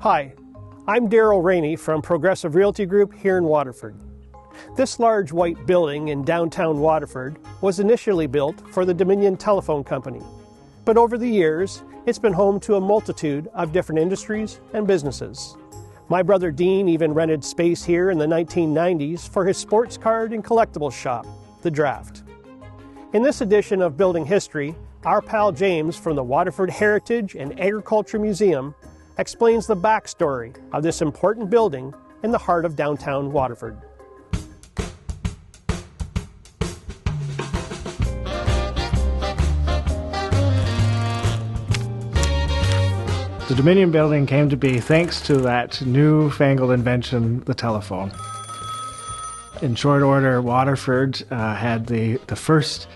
Hi, I'm Darrell Rainey from Progressive Realty Group here in Waterford. This large white building in downtown Waterford was initially built for the Dominion Telephone Company, but over the years, it's been home to a multitude of different industries and businesses. My brother Dean even rented space here in the 1990s for his sports card and collectibles shop, The Draft. In this edition of Building History, our pal James from the Waterford Heritage and Agriculture Museum explains the backstory of this important building in the heart of downtown Waterford. The Dominion building came to be thanks to that newfangled invention, the telephone. In short order, Waterford had the first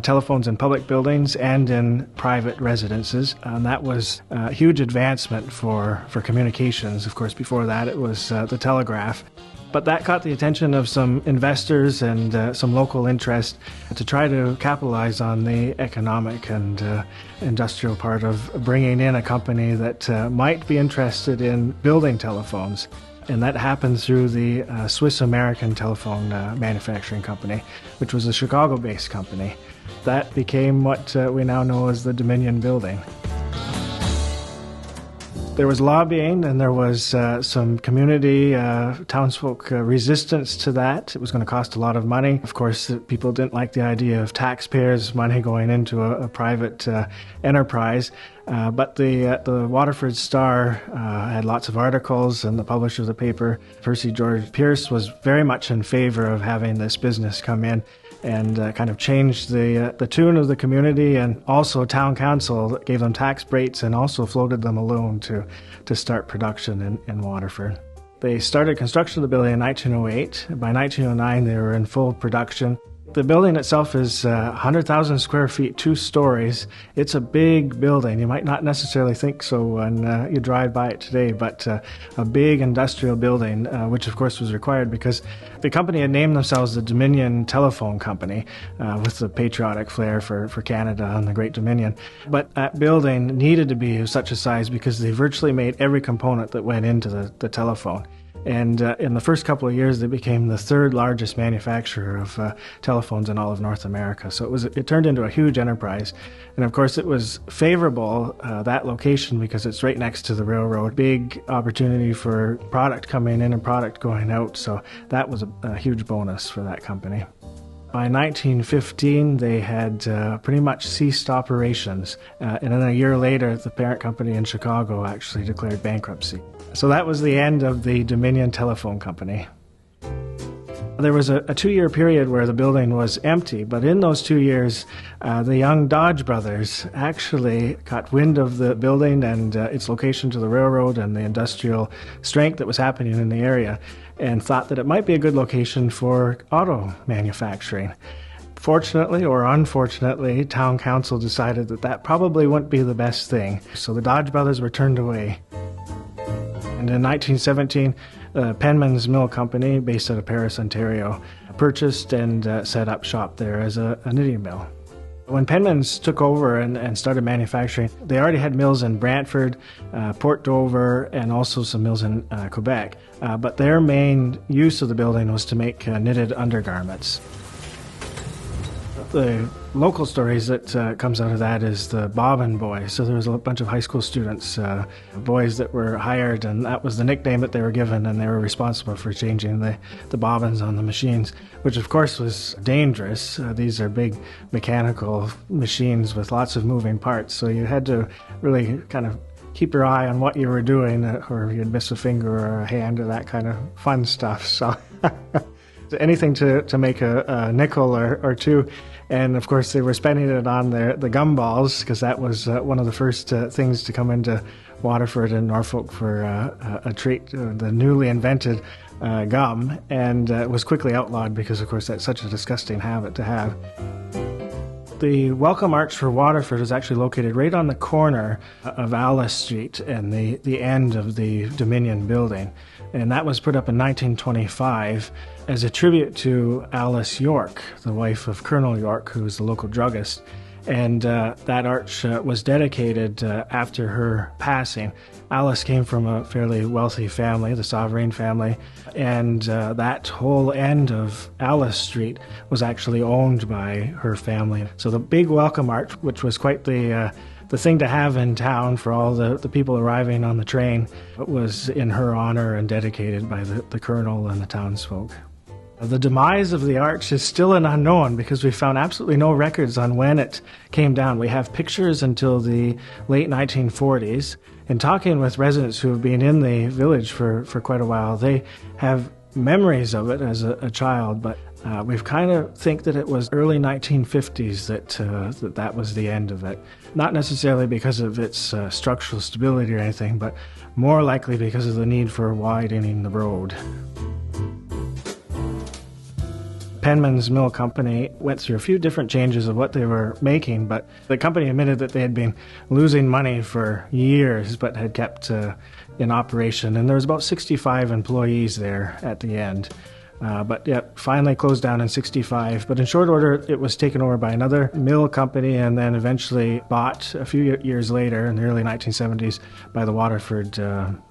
telephones in public buildings and in private residences, and that was a huge advancement for communications. Of course, before that it was the telegraph. But that caught the attention of some investors and some local interest to try to capitalize on the economic and industrial part of bringing in a company that might be interested in building telephones. And that happened through the Swiss-American Telephone Manufacturing Company, which was a Chicago-based company. That became what we now know as the Dominion Building. There was lobbying and there was some community, townsfolk resistance to that. It was going to cost a lot of money. Of course, people didn't like the idea of taxpayers' money going into a private enterprise. But the Waterford Star had lots of articles, and the publisher of the paper, Percy George Pierce, was very much in favor of having this business come in and kind of changed the tune of the community, and also town council gave them tax breaks and also floated them a loan to start production in Waterford. They started construction of the building in 1908. By 1909, they were in full production. The building itself is 100,000 square feet, 2 stories. It's a big building. You might not necessarily think so when you drive by it today, but a big industrial building, which of course was required because the company had named themselves the Dominion Telephone Company with the patriotic flair for Canada and the Great Dominion. But that building needed to be of such a size because they virtually made every component that went into the telephone. And in the first couple of years, they became the 3rd largest manufacturer of telephones in all of North America. So it turned into a huge enterprise. And of course, it was favorable, that location, because it's right next to the railroad. Big opportunity for product coming in and product going out. So that was a huge bonus for that company. By 1915, they had pretty much ceased operations. And then a year later, the parent company in Chicago actually declared bankruptcy. So that was the end of the Dominion Telephone Company. There was a 2-year period where the building was empty, but in those 2 years, the young Dodge brothers actually got wind of the building and its location to the railroad and the industrial strength that was happening in the area, and thought that it might be a good location for auto manufacturing. Fortunately or unfortunately, town council decided that probably wouldn't be the best thing, so the Dodge brothers were turned away. And in 1917, Penman's Mill Company, based out of Paris, Ontario, purchased and set up shop there as a knitting mill. When Penman's took over and started manufacturing, they already had mills in Brantford, Port Dover, and also some mills in Quebec. But their main use of the building was to make knitted undergarments. The local stories that comes out of that is the Bobbin Boys. So there was a bunch of high school students, boys that were hired, and that was the nickname that they were given, and they were responsible for changing the bobbins on the machines, which of course was dangerous. These are big mechanical machines with lots of moving parts, so you had to really kind of keep your eye on what you were doing, or you'd miss a finger or a hand or that kind of fun stuff. So anything to make a nickel or two. And of course, they were spending it on the gumballs, because that was one of the first things to come into Waterford and Norfolk for a treat, the newly invented gum, and it was quickly outlawed because, of course, that's such a disgusting habit to have. The Welcome Arch for Waterford is actually located right on the corner of Alice Street and the end of the Dominion building. And that was put up in 1925 as a tribute to Alice York, the wife of Colonel York, who was the local druggist. And that arch was dedicated after her passing. Alice came from a fairly wealthy family, the Sovereign family, and that whole end of Alice Street was actually owned by her family. So the big welcome arch, which was quite the thing to have in town for all the people arriving on the train, was in her honor and dedicated by the colonel and the townsfolk. The demise of the arch is still an unknown because we found absolutely no records on when it came down. We have pictures until the late 1940s. In talking with residents who have been in the village for quite a while, they have memories of it as a child, but we've kind of think that it was early 1950s that was the end of it. Not necessarily because of its structural stability or anything, but more likely because of the need for widening the road. Penman's Mill Company went through a few different changes of what they were making, but the company admitted that they had been losing money for years but had kept in operation, and there was about 65 employees there at the end. But yeah, finally closed down in 65. But in short order, it was taken over by another mill company and then eventually bought a few years later in the early 1970s by the Waterford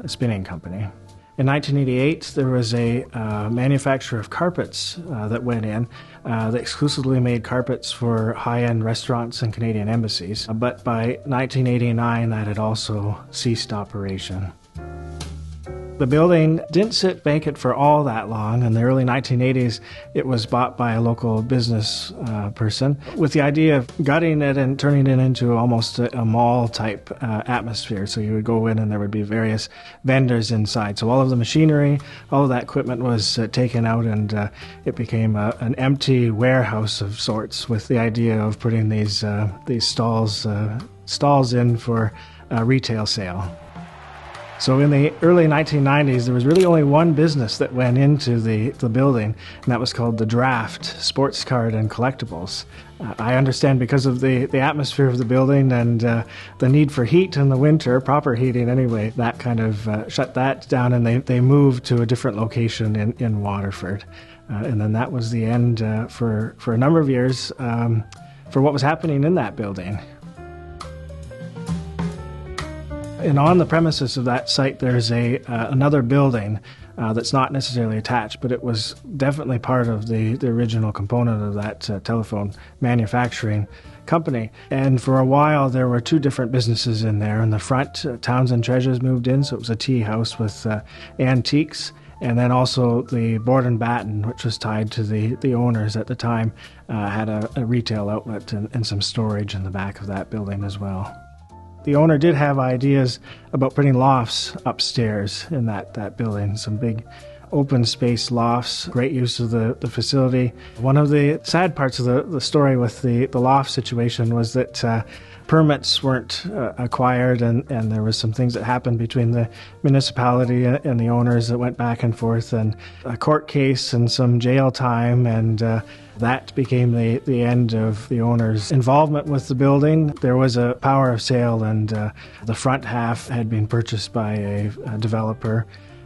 Spinning Company. In 1988, there was a manufacturer of carpets that went in that exclusively made carpets for high-end restaurants and Canadian embassies. But by 1989, that had also ceased operation. The building didn't sit vacant for all that long. In the early 1980s, it was bought by a local business person with the idea of gutting it and turning it into almost a mall-type atmosphere. So you would go in and there would be various vendors inside. So all of the machinery, all of that equipment was taken out, and it became an empty warehouse of sorts with the idea of putting these stalls in for retail sale. So in the early 1990s, there was really only one business that went into the building, and that was called the Draft Sports Card and Collectibles. I understand because of the atmosphere of the building and the need for heat in the winter, proper heating anyway, that kind of shut that down, and they moved to a different location in Waterford. And then that was the end for a number of years for what was happening in that building. And on the premises of that site, there's another building that's not necessarily attached, but it was definitely part of the original component of that telephone manufacturing company. And for a while, there were two different businesses in there. In the front, Townsend Treasures moved in, so it was a tea house with antiques. And then also the Board and Batten, which was tied to the owners at the time, had a retail outlet and some storage in the back of that building as well. The owner did have ideas about putting lofts upstairs in that building, some big open space lofts, great use of the facility. One of the sad parts of the story with the loft situation was that permits weren't acquired, and there was some things that happened between the municipality and the owners that went back and forth, and a court case and some jail time, and that became the end of the owner's involvement with the building. There was a power of sale, and the front half had been purchased by a developer,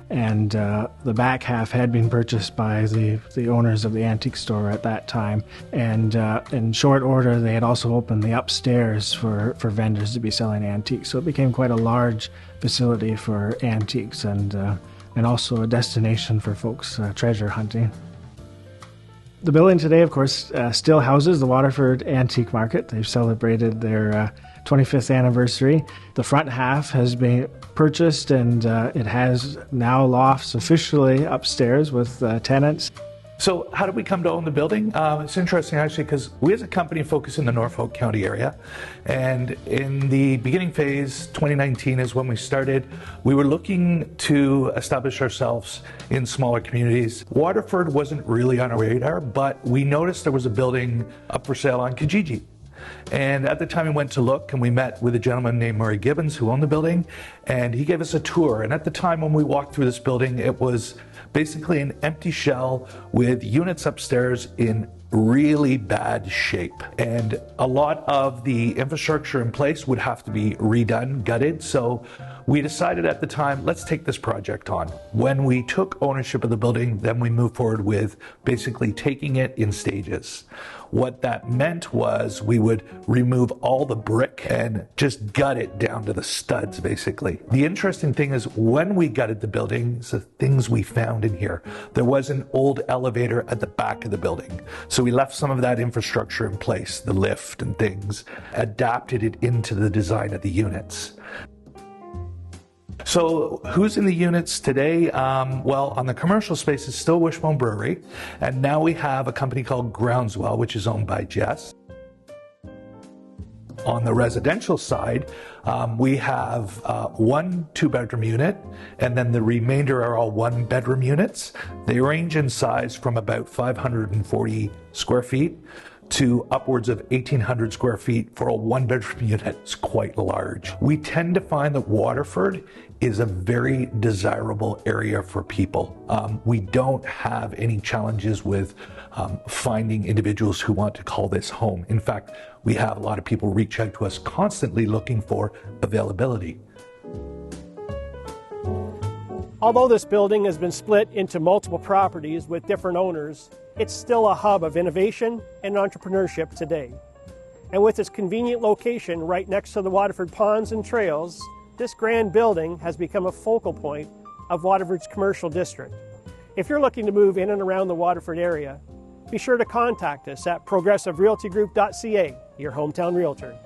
and the back half had been purchased by the owners of the antique store at that time. And in short order, they had also opened the upstairs for vendors to be selling antiques. So it became quite a large facility for antiques, and also a destination for folks treasure hunting. The building today, of course, still houses the Waterford Antique Market. They've celebrated their 25th anniversary. The front half has been purchased, and it has now lofts officially upstairs with tenants. So how did we come to own the building? It's interesting, actually, because we as a company focus in the Norfolk County area. And in the beginning phase, 2019 is when we started. We were looking to establish ourselves in smaller communities. Waterford wasn't really on our radar, but we noticed there was a building up for sale on Kijiji. And at the time we went to look, and we met with a gentleman named Murray Gibbons who owned the building, and he gave us a tour. And at the time when we walked through this building, it was basically an empty shell with units upstairs in really bad shape. And a lot of the infrastructure in place would have to be redone, gutted. So we decided at the time, let's take this project on. When we took ownership of the building, then we moved forward with basically taking it in stages. What that meant was we would remove all the brick and just gut it down to the studs, basically. The interesting thing is when we gutted the building, the things we found in here. There was an old elevator at the back of the building. So we left some of that infrastructure in place, the lift and things, adapted it into the design of the units. So who's in the units today? Well, on the commercial space, it's still Wishbone Brewery. And now we have a company called Groundswell, which is owned by Jess. On the residential side, we have one 2-bedroom unit, and then the remainder are all 1-bedroom units. They range in size from about 540 square feet to upwards of 1,800 square feet for a 1-bedroom unit. It's quite large. We tend to find that Waterford is a very desirable area for people. We don't have any challenges with finding individuals who want to call this home. In fact, we have a lot of people reach out to us constantly looking for availability. Although this building has been split into multiple properties with different owners, it's still a hub of innovation and entrepreneurship today. And with its convenient location right next to the Waterford ponds and trails, this grand building has become a focal point of Waterford's commercial district. If you're looking to move in and around the Waterford area, be sure to contact us at progressiverealtygroup.ca, your hometown realtor.